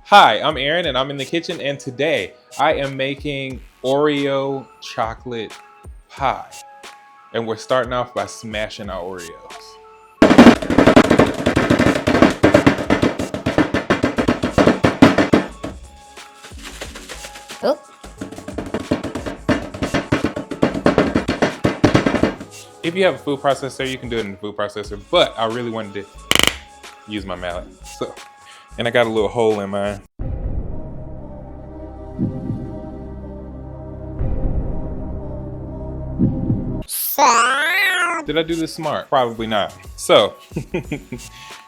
Hi, I'm Aaron and I'm in the kitchen, and today I am making Oreo chocolate pie. And we're starting off by smashing our Oreos. Oh. If you have a food processor, you can do it in the food processor, but I really wanted to use my mallet. And I got a little hole in mine. Did I do this smart? Probably not. So,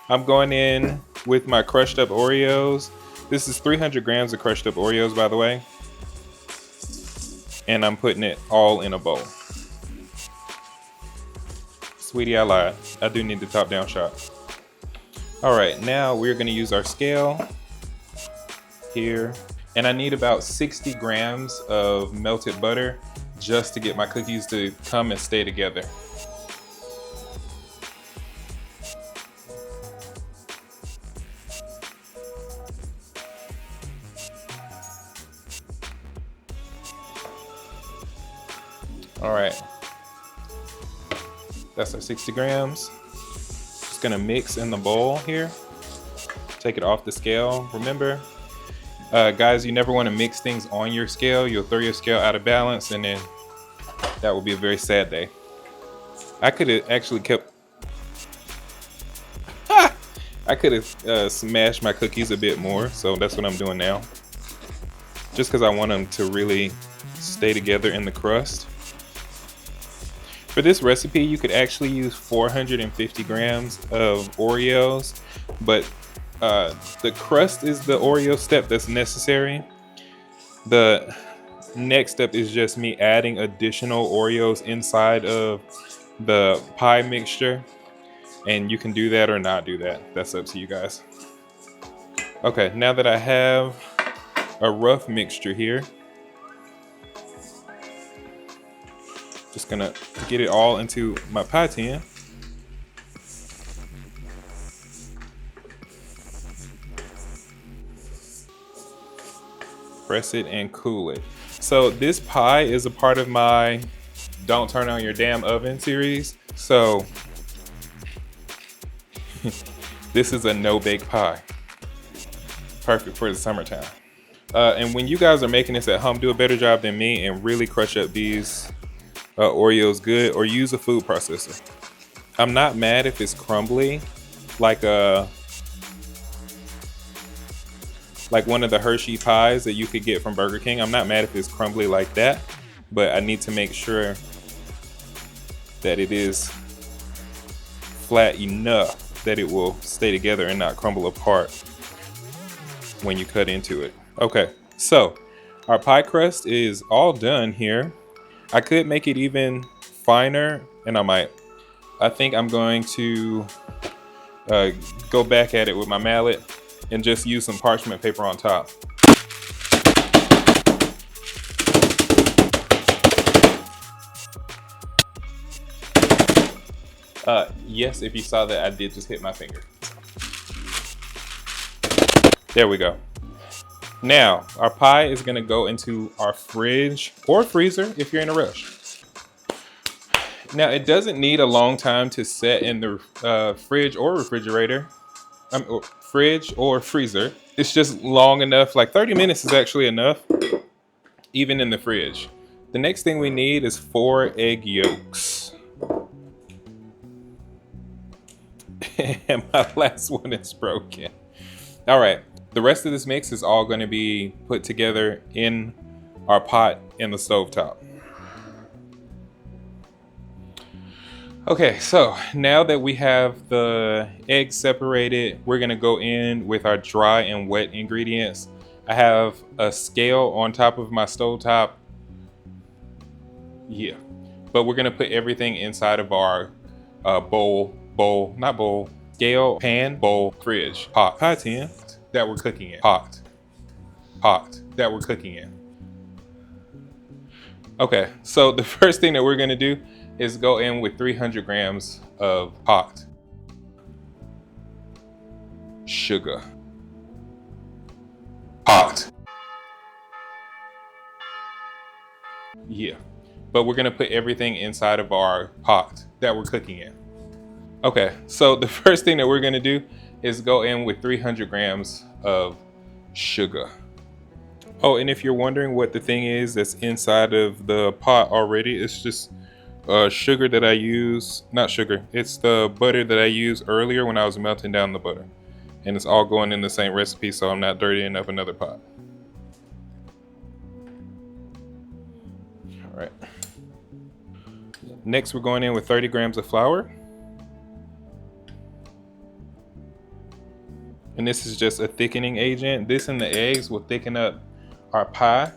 I'm going in with my crushed up Oreos. This is 300 grams of crushed up Oreos, by the way. And I'm putting it all in a bowl. Sweetie, I lied. I do need the top down shot. All right, now we're gonna use our scale here. And I need about 60 grams of melted butter just to get my cookies to come and stay together. All right, that's our 60 grams. Just gonna mix in the bowl here. Take it off the scale. Remember, guys, you never wanna mix things on your scale. You'll throw your scale out of balance and then that will be a very sad day. I could have actually kept, I could have smashed my cookies a bit more, so that's what I'm doing now. Just because I want them to really stay together in the crust. For this recipe, you could actually use 450 grams of Oreos, but the crust is the Oreo step that's necessary. The next step is just me adding additional Oreos inside of the pie mixture, and you can do that or not do that. That's up to you guys. Okay, now that I have a rough mixture here, just gonna get it all into my pie tin. Press it and cool it. So this pie is a part of my Don't Turn On Your Damn Oven series. So this is a no-bake pie. Perfect for the summertime. And when you guys are making this at home, do a better job than me and really crush up these Oreos good, or use a food processor. I'm not mad if it's crumbly, like one of the Hershey pies that you could get from Burger King. I'm not mad if it's crumbly like that, but I need to make sure that it is flat enough that it will stay together and not crumble apart when you cut into it. Okay, so our pie crust is all done here. I could make it even finer, and I might. I think I'm going to go back at it with my mallet and just use some parchment paper on top. Yes, if you saw that, I did just hit my finger. There we go. Now, our pie is gonna go into our fridge or freezer if you're in a rush. Now, it doesn't need a long time to set in the fridge or refrigerator. Fridge or freezer. It's just long enough, like 30 minutes is actually enough, even in the fridge. The next thing we need is 4 egg yolks. And my last one is broken. All right. The rest of this mix is all going to be put together in our pot in the stovetop. Okay, so now that we have the eggs separated, we're going to go in with our dry and wet ingredients. I have a scale on top of my stovetop. Yeah, but we're going to put everything inside of our scale, pan, bowl, fridge, pot, pie tin that we're cooking in. Pot that we're cooking in. Okay, so the first thing that we're gonna do is go in with 300 grams of pot. Sugar. pot. Yeah, but we're gonna put everything inside of our pot that we're cooking in. Okay, so the first thing that we're gonna do is go in with 300 grams of sugar. Oh, and if you're wondering what the thing is that's inside of the pot already, it's just sugar that I use, not sugar, it's the butter that I used earlier when I was melting down the butter. And it's all going in the same recipe, so I'm not dirtying up another pot. All right. Next, we're going in with 30 grams of flour. And this is just a thickening agent. This and the eggs will thicken up our pie.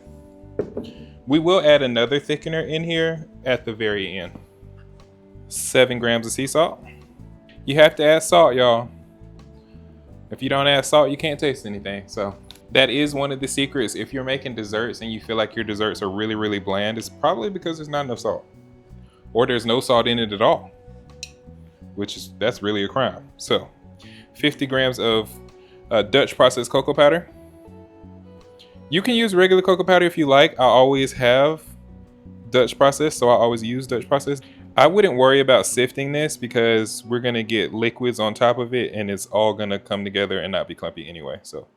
We will add another thickener in here at the very end. 7 grams of sea salt. You have to add salt, y'all. If you don't add salt, you can't taste anything. So that is one of the secrets. If you're making desserts and you feel like your desserts are really, really bland, it's probably because there's not enough salt. Or there's no salt in it at all, that's really a crime. So 50 grams of Dutch processed cocoa powder. You can use regular cocoa powder if you like. I always have Dutch processed, so I always use Dutch processed. I wouldn't worry about sifting this because we're gonna get liquids on top of it and it's all gonna come together and not be clumpy anyway. So,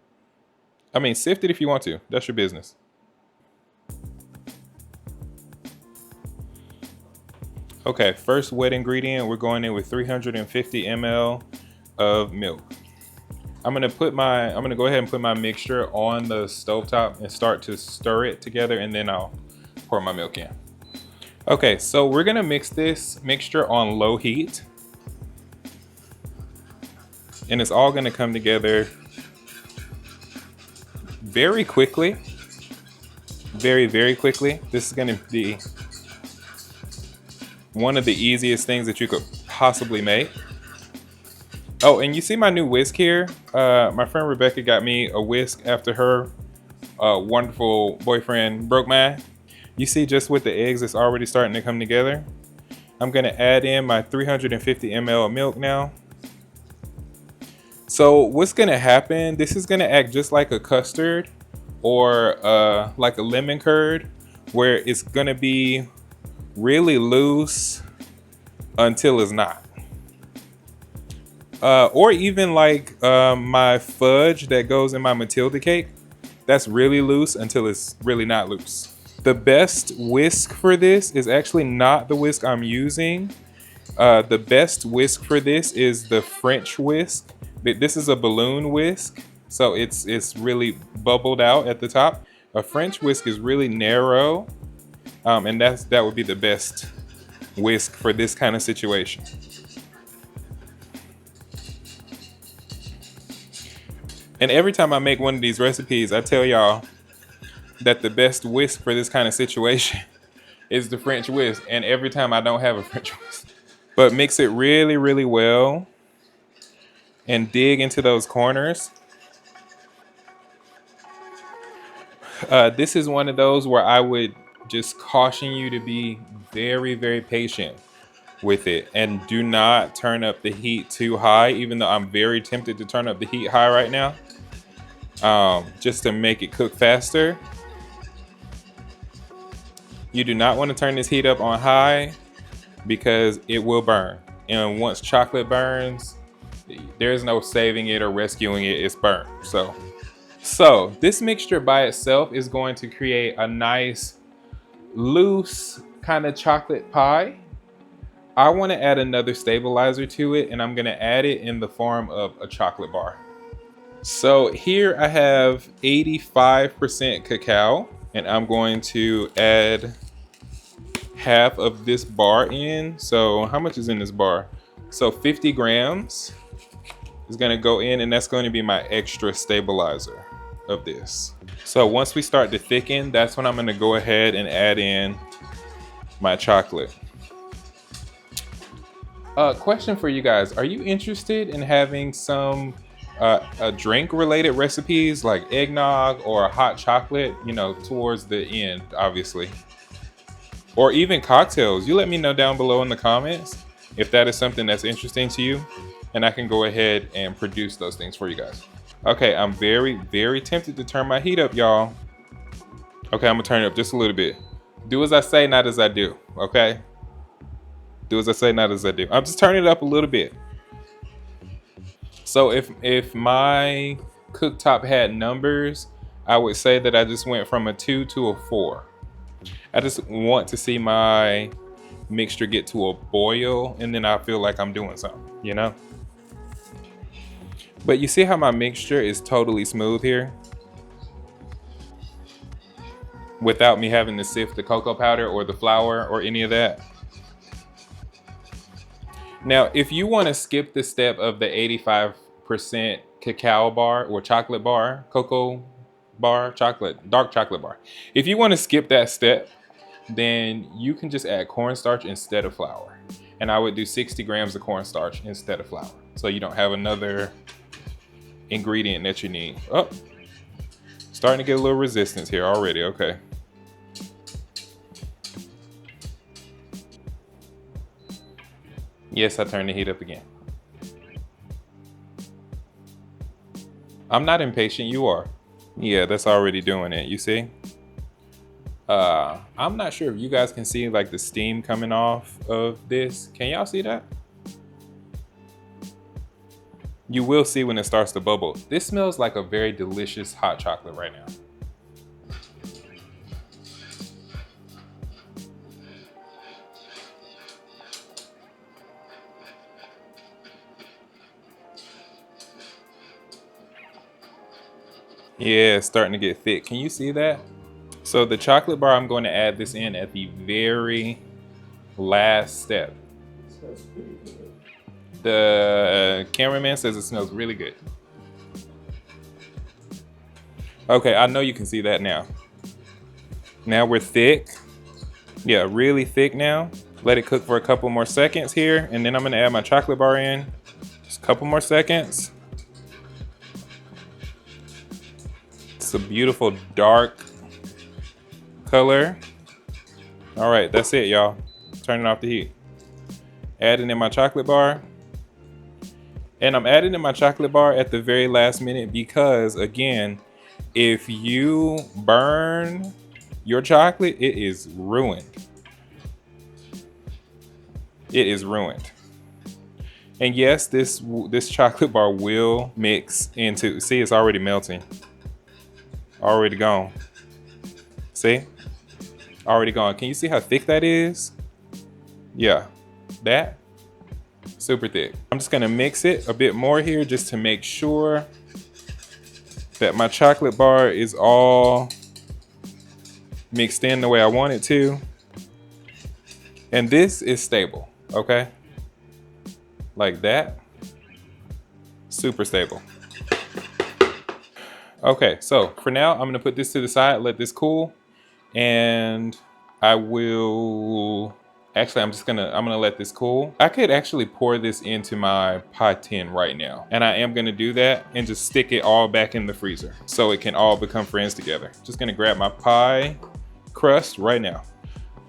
I mean, sift it if you want to, that's your business. Okay, first wet ingredient, we're going in with 350 ml of milk. I'm gonna go ahead and put my mixture on the stovetop and start to stir it together, and then I'll pour my milk in. Okay, so we're gonna mix this mixture on low heat. And it's all gonna come together very quickly. Very, very quickly. This is gonna be one of the easiest things that you could possibly make. Oh, and you see my new whisk here? My friend Rebecca got me a whisk after her wonderful boyfriend broke mine. You see just with the eggs, it's already starting to come together. I'm gonna add in my 350 ml of milk now. So what's gonna happen, this is gonna act just like a custard or like a lemon curd, where it's gonna be really loose until it's not. Or even like my fudge that goes in my Matilda cake, that's really loose until it's really not loose. The best whisk for this is actually not the whisk I'm using. The best whisk for this is the French whisk. This is a balloon whisk, so it's really bubbled out at the top. A French whisk is really narrow, and that would be the best whisk for this kind of situation. And every time I make one of these recipes, I tell y'all that the best whisk for this kind of situation is the French whisk. And every time I don't have a French whisk. But mix it really, really well and dig into those corners. This is one of those where I would just caution you to be very, very patient with it and do not turn up the heat too high, even though I'm very tempted to turn up the heat high right now, just to make it cook faster. You do not want to turn this heat up on high because it will burn. And once chocolate burns, there's no saving it or rescuing it, it's burned. So this mixture by itself is going to create a nice loose kind of chocolate pie. I want to add another stabilizer to it, and I'm going to add it in the form of a chocolate bar. So here I have 85% cacao, and I'm going to add half of this bar in. So how much is in this bar? So 50 grams is going to go in, and that's going to be my extra stabilizer of this. So once we start to thicken, that's when I'm going to go ahead and add in my chocolate. Question for you guys. Are you interested in having some drink related recipes like eggnog or hot chocolate, you know, towards the end, obviously, or even cocktails? You let me know down below in the comments if that is something that's interesting to you, and I can go ahead and produce those things for you guys. Okay, I'm very tempted to turn my heat up, y'all. Okay, I'm gonna turn it up just a little bit. Do as I say, not as I do, okay? Do as I say, not as I do. I'm just turning it up a little bit. So if my cooktop had numbers, I would say that I just went from a 2 to a 4. I just want to see my mixture get to a boil, and then I feel like I'm doing something, you know? But you see how my mixture is totally smooth here? Without me having to sift the cocoa powder or the flour or any of that. Now, if you want to skip the step of the 85% cacao bar or chocolate bar, cocoa bar, chocolate, dark chocolate bar. If you want to skip that step, then you can just add cornstarch instead of flour. And I would do 60 grams of cornstarch instead of flour. So you don't have another ingredient that you need. Oh, starting to get a little resistance here already, okay. Yes, I turned the heat up again. I'm not impatient, you are. Yeah, that's already doing it, you see? I'm not sure if you guys can see like the steam coming off of this. Can y'all see that? You will see when it starts to bubble. This smells like a very delicious hot chocolate right now. Yeah, it's starting to get thick. Can you see that? So the chocolate bar, I'm going to add this in at the very last step. It smells pretty good. The cameraman says it smells really good. Okay, I know you can see that now. Now we're thick. Yeah, really thick now. Let it cook for a couple more seconds here, and then I'm gonna add my chocolate bar in. Just a couple more seconds. It's a beautiful dark color. All right, that's it, y'all. Turning off the heat. Adding in my chocolate bar. And I'm adding in my chocolate bar at the very last minute because, again, if you burn your chocolate, it is ruined. It is ruined. And yes, this chocolate bar will mix into, see, it's already melting. Already gone. See? Already gone. Can you see how thick that is? Yeah, that, super thick. I'm just gonna mix it a bit more here just to make sure that my chocolate bar is all mixed in the way I want it to. And this is stable, okay? Like that, super stable. Okay, so for now, I'm gonna put this to the side, let this cool, and I will, actually I'm gonna let this cool. I could actually pour this into my pie tin right now, and I am gonna do that and just stick it all back in the freezer so it can all become friends together. Just gonna grab my pie crust right now.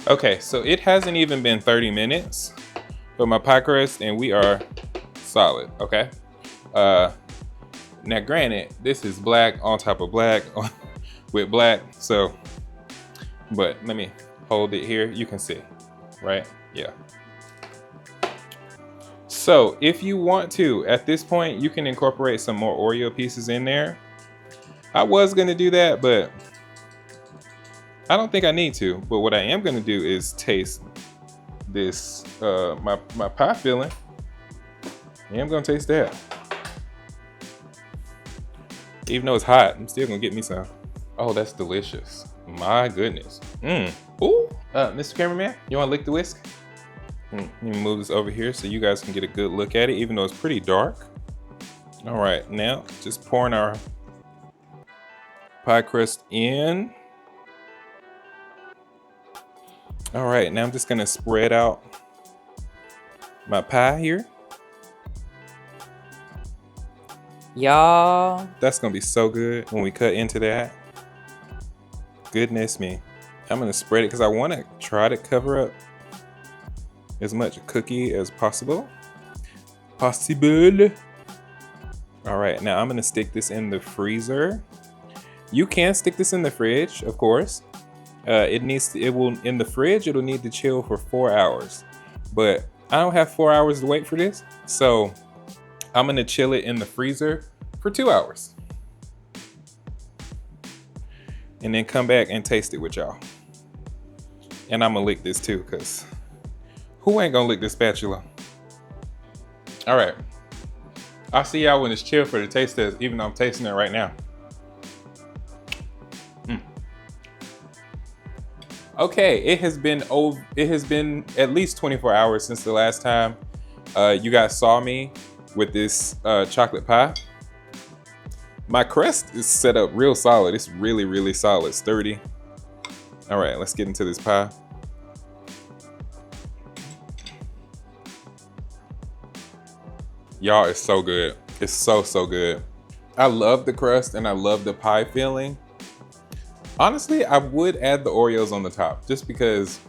Okay, so it hasn't even been 30 minutes, but my pie crust, and we are solid, okay? Now granted, this is black on top of black with black, so, but let me hold it here. You can see, right? Yeah. So if you want to, at this point, you can incorporate some more Oreo pieces in there. I was gonna do that, but I don't think I need to. But what I am gonna do is taste this, my pie filling. I am gonna taste that. Even though it's hot, I'm still gonna get me some. Oh, that's delicious. My goodness. Ooh. Mr. Cameraman, you wanna lick the whisk? Let me move this over here so you guys can get a good look at it, even though it's pretty dark. All right, now just pouring our pie crust in. All right, now I'm just gonna spread out my pie here. Y'all, that's gonna be so good when we cut into that. Goodness me. I'm gonna spread it because I wanna try to cover up as much cookie as possible. All right, now I'm gonna stick this in the freezer. You can stick this in the fridge, of course. It will in the fridge. It'll need to chill for 4 hours, but I don't have 4 hours to wait for this, so I'm gonna chill it in the freezer for 2 hours, and then come back and taste it with y'all. And I'm gonna lick this too, cause who ain't gonna lick this spatula? All right, I'll see y'all when it's chilled for the taste test, even though I'm tasting it right now. Okay, it has been at least 24 hours since the last time you guys saw me with this chocolate pie. My crust is set up real solid. It's really, really solid, sturdy. All right, let's get into this pie. Y'all, it's so good. It's so, so good. I love the crust and I love the pie filling. Honestly, I would add the Oreos on the top just because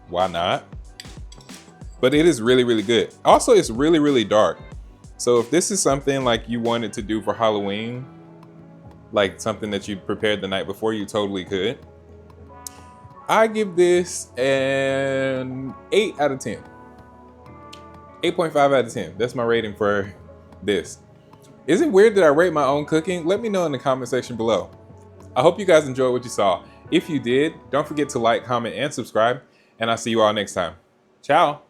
why not? But it is really, really good. Also, it's really, really dark. So if this is something like you wanted to do for Halloween, like something that you prepared the night before, you totally could. I give this an 8 out of 10. 8.5 out of 10. That's my rating for this. Is it weird that I rate my own cooking? Let me know in the comment section below. I hope you guys enjoyed what you saw. If you did, don't forget to like, comment, and subscribe, and I'll see you all next time. Ciao.